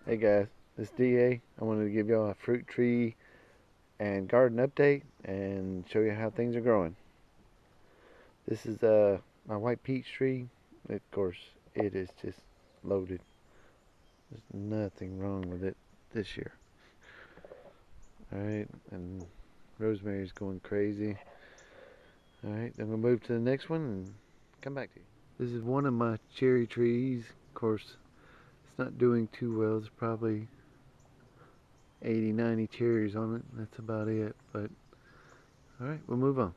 Hey guys, this is DA. I wanted to give y'all a fruit tree and garden update and show you how things are growing. This is my white peach tree. Of course, it is just loaded. There's nothing wrong with it this year. Alright, and rosemary's going crazy. Alright, then we'll move to the next one and come back to you. This is one of my cherry trees. Of course, it's not doing too well. There's probably 80, 90 cherries on it. That's about it, but alright, we'll move on.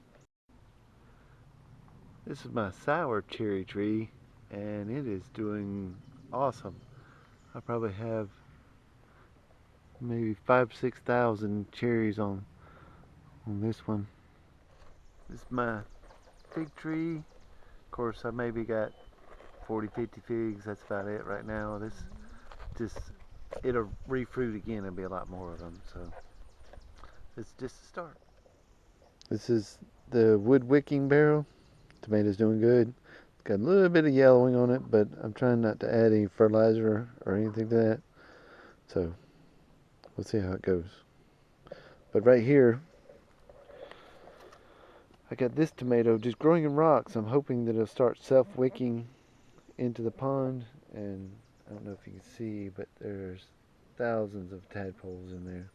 This is my sour cherry tree, and it is doing awesome. I probably have maybe 5,000 to 6,000 cherries on this one. This is my fig tree. Of course, I maybe got 40, 50 figs. That's about it right now. This just, it'll refruit again. There'll be a lot more of them. So it's just a start. This is the wood wicking barrel. Tomato's doing good. It's got a little bit of yellowing on it, but I'm trying not to add any fertilizer or anything to that. So we'll see how it goes. But right here, I got this tomato just growing in rocks. I'm hoping that it'll start self-wicking into the pond. And I don't know if you can see, but there's thousands of tadpoles in there.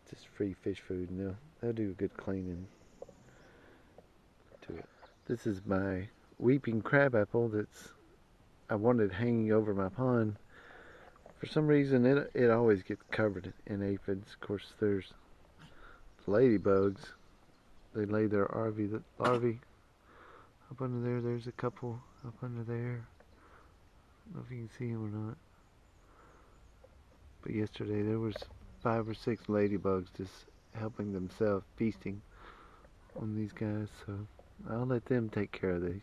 Just free fish food, and they'll do a good cleaning to it. This is my weeping crabapple that's I wanted hanging over my pond. For some reason, it always gets covered in aphids. Of course, there's ladybugs. They lay their larvae up under there. There's a couple up under there. I don't know if you can see them or not. But yesterday there was 5 or 6 ladybugs just helping themselves, feasting on these guys. So I'll let them take care of these.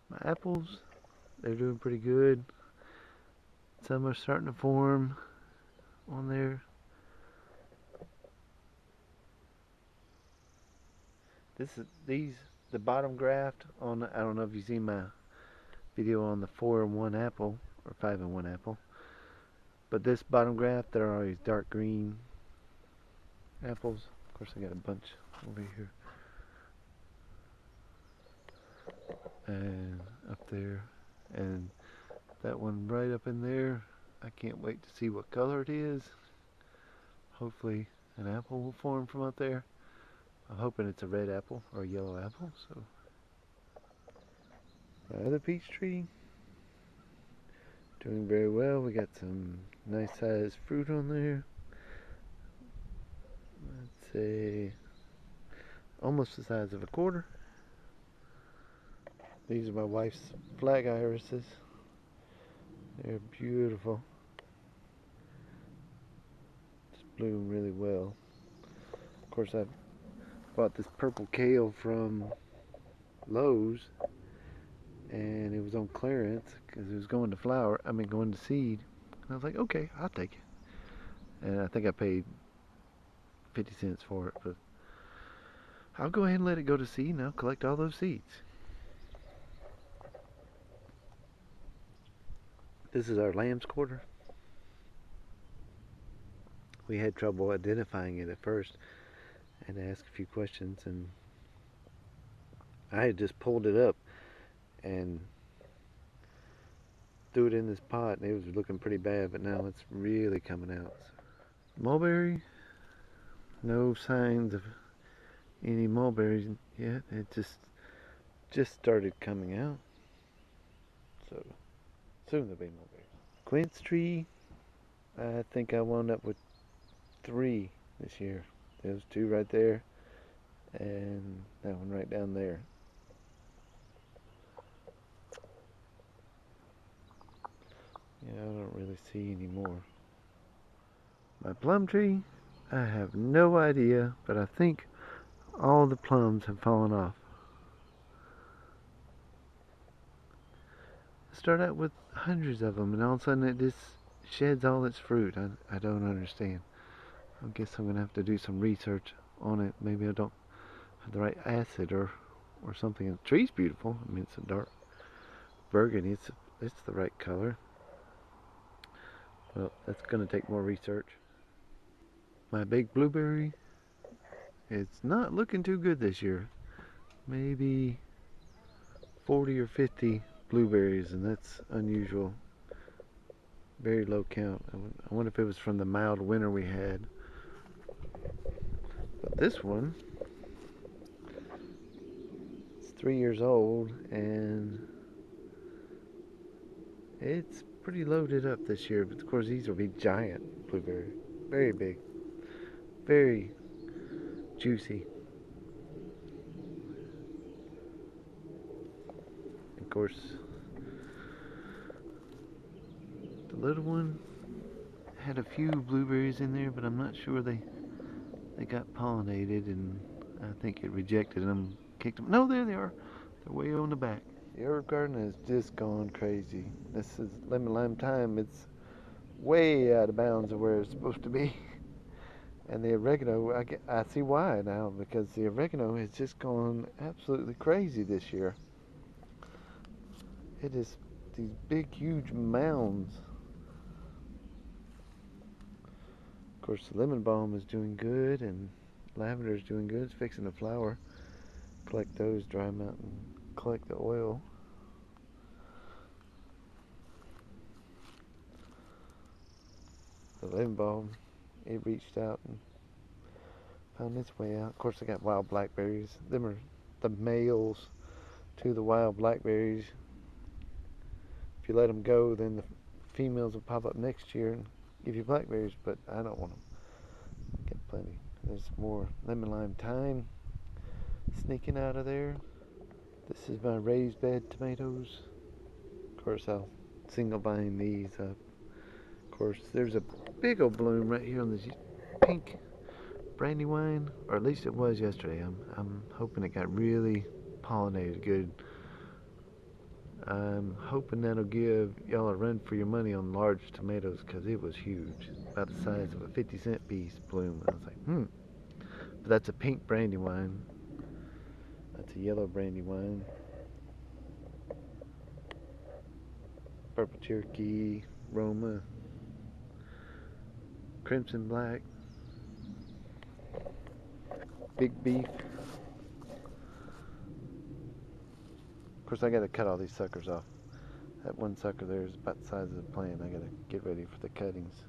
My apples, they're doing pretty good. Some are starting to form on there. The bottom graft on, I don't know if you've seen my video on the 4-in-1 apple or 5-in-1 apple, but this bottom graft, there are these dark green apples. Of course, I got a bunch over here and up there, and that one right up in there. I can't wait to see what color it is. Hopefully an apple will form from up there. I'm hoping it's a red apple or a yellow apple. So my other peach tree doing very well. We got some nice sized fruit on there. Let's say almost the size of a quarter. These are my wife's flag irises. They're beautiful. Just bloom really well. Of course, I bought this purple kale from Lowe's, and it was on clearance because it was going to seed. And I was like, okay, I'll take it. And I think I paid 50 cents for it, but I'll go ahead and let it go to seed, and I'll collect all those seeds. This is our lamb's quarter. We had trouble identifying it at first and asked a few questions, and I had just pulled it up and threw it in this pot, and it was looking pretty bad, but now it's really coming out. Mulberry, no signs of any mulberries yet. It just started coming out, so soon there'll be mulberries. Quince tree, I think I wound up with 3 this year. There's 2 right there, and that one right down there. Yeah, I don't really see any more. My plum tree, I have no idea, but I think all the plums have fallen off. I start out with hundreds of them, and all of a sudden it just sheds all its fruit. I don't understand. I guess I'm going to have to do some research on it. Maybe I don't have the right acid or something. The tree's beautiful. I mean, it's a dark burgundy. It's the right color. Well, that's going to take more research. My big blueberry, it's not looking too good this year. Maybe 40 or 50 blueberries, and that's unusual. Very low count. I wonder if it was from the mild winter we had. But this one, it's 3 years old, and it's pretty loaded up this year. But of course, these will be giant blueberry. Very big. Very juicy. Of course, the little one had a few blueberries in there, but I'm not sure they got pollinated, and I think it rejected them, kicked them. No, there they are. They're way on the back. The Aerogarden has just gone crazy. This is lemon lime time. It's way out of bounds of where it's supposed to be. And the oregano, I see why now, because the oregano has just gone absolutely crazy this year. It is these big, huge mounds. Of course, the lemon balm is doing good, and lavender is doing good. It's fixing to flower. Collect those, dry them out, and collect the oil. The lemon balm, it reached out and found its way out. Of course, I got wild blackberries. Them are the males to the wild blackberries. If you let them go, then the females will pop up next year and give you blackberries, but I don't want them. Get plenty. There's more lemon lime thyme sneaking out of there. This is my raised bed tomatoes. Of course, I'll single vine these up. Of course, there's a big old bloom right here on this pink brandywine, or at least it was yesterday. I'm hoping it got really pollinated good. I'm hoping that'll give y'all a run for your money on large tomatoes, because it was huge, about the size of a 50-cent piece bloom. I was like, But that's a pink brandywine. That's a yellow brandywine. Purple Cherokee, Roma, Crimson Black, Big Beef. Of course, I gotta cut all these suckers off. That one sucker there is about the size of the plant. I gotta get ready for the cuttings.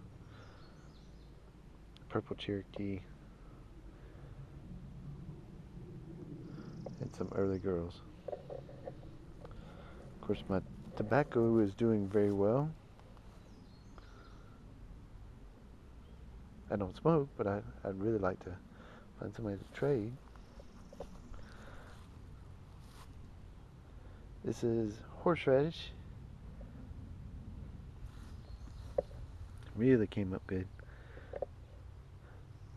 Purple Cherokee. And some early girls. Of course, my tobacco is doing very well. I don't smoke, but I'd really like to find somebody to trade. This is horseradish. Really came up good.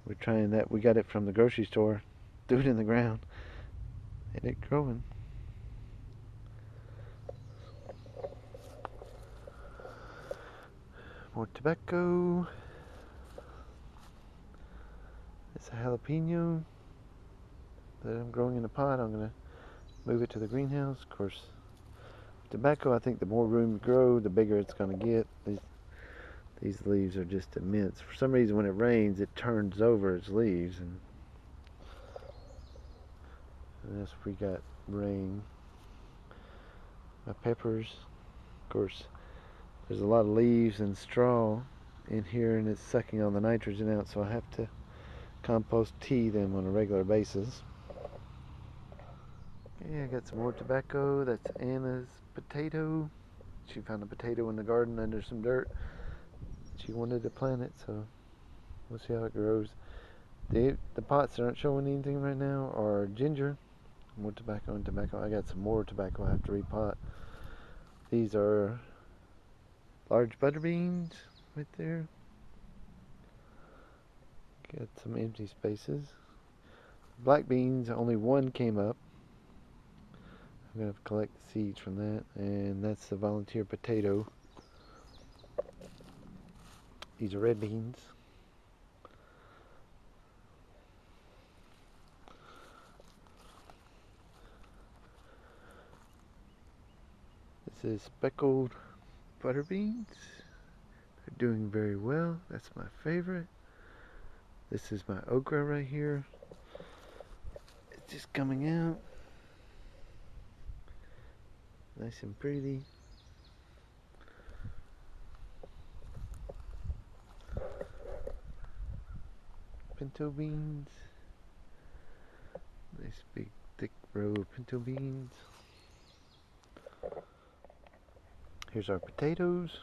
We're trying that. We got it from the grocery store. Threw it in the ground. And it growing. More tobacco. It's a jalapeno that I'm growing in a pot. I'm going to move it to the greenhouse. Of course, tobacco, I think the more room you grow, the bigger it's going to get. These leaves are just immense. For some reason, when it rains, it turns over its leaves. And this, we got rain. My peppers, of course, there's a lot of leaves and straw in here, and it's sucking all the nitrogen out, so I have to compost tea them on a regular basis. Okay, I got some more tobacco. That's Anna's potato. She found a potato in the garden under some dirt. She wanted to plant it, so we'll see how it grows. The pots that aren't showing anything right now are ginger. More tobacco and tobacco. I got some more tobacco I have to repot. These are large butter beans right there. Got some empty spaces. Black beans, only one came up. I'm going to collect the seeds from that. And that's the volunteer potato. These are red beans. This is speckled butter beans. They're doing very well. That's my favorite. This is my okra right here. It's just coming out. Nice and pretty. Pinto beans. Nice big thick row of pinto beans. Here's our potatoes.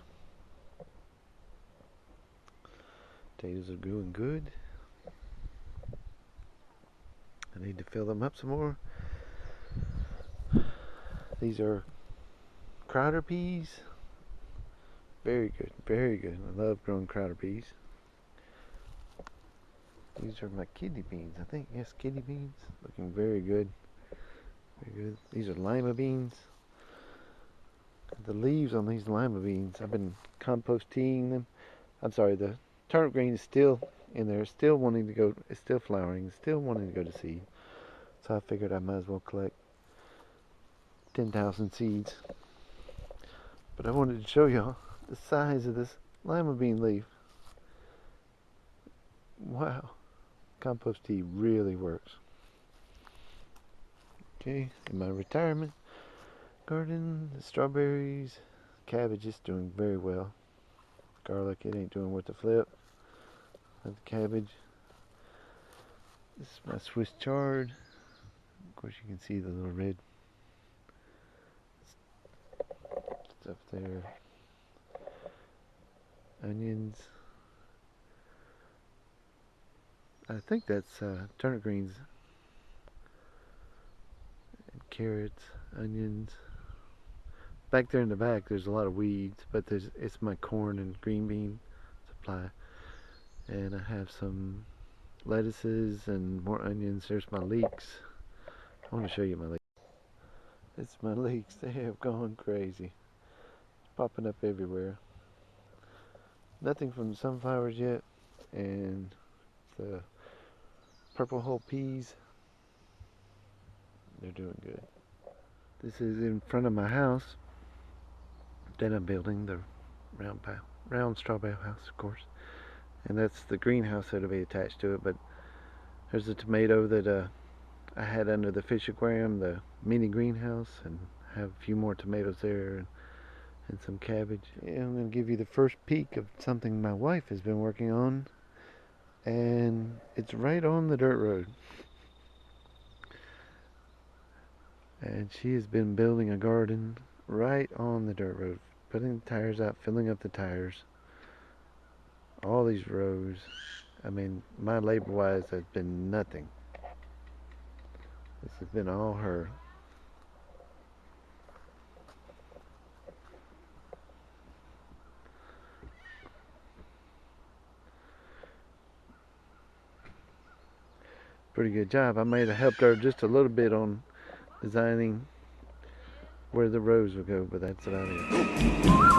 Potatoes are doing good. I need to fill them up some more. These are Crowder peas. Very good, very good. I love growing Crowder peas. These are my kidney beans, I think. Yes, kidney beans. Looking very good. Very good. These are lima beans. The leaves on these lima beans, I've been composting them. I'm sorry, the turnip green is still in there, still wanting to go, it's still flowering, still wanting to go to seed. So I figured I might as well collect 10,000 seeds. But I wanted to show y'all the size of this lima bean leaf. Wow. Compost tea really works. Okay, in my retirement garden, the strawberries, cabbage is doing very well. Garlic, it ain't doing worth the flip. But the cabbage. This is my Swiss chard. Of course, you can see the little red stuff there. Onions. I think that's turnip greens. And carrots, onions. Back there in the back, there's a lot of weeds, but it's my corn and green bean supply. And I have some lettuces and more onions. There's my leeks. I want to show you my leeks. It's my leeks. They have gone crazy. It's popping up everywhere. Nothing from the sunflowers yet, and the purple hull peas, they're doing good. This is in front of my house that I'm building, the round straw bale house, of course. And that's the greenhouse that'll be attached to it. But there's a tomato that I had under the fish aquarium, the mini greenhouse, and I have a few more tomatoes there and some cabbage. And I'm going to give you the first peek of something my wife has been working on, and it's right on the dirt road. And she has been building a garden right on the dirt road, putting the tires out, filling up the tires. All these rows. I mean, my labor-wise has been nothing. This has been all her. Pretty good job. I may have helped her just a little bit on designing where the rows would go, but that's about it.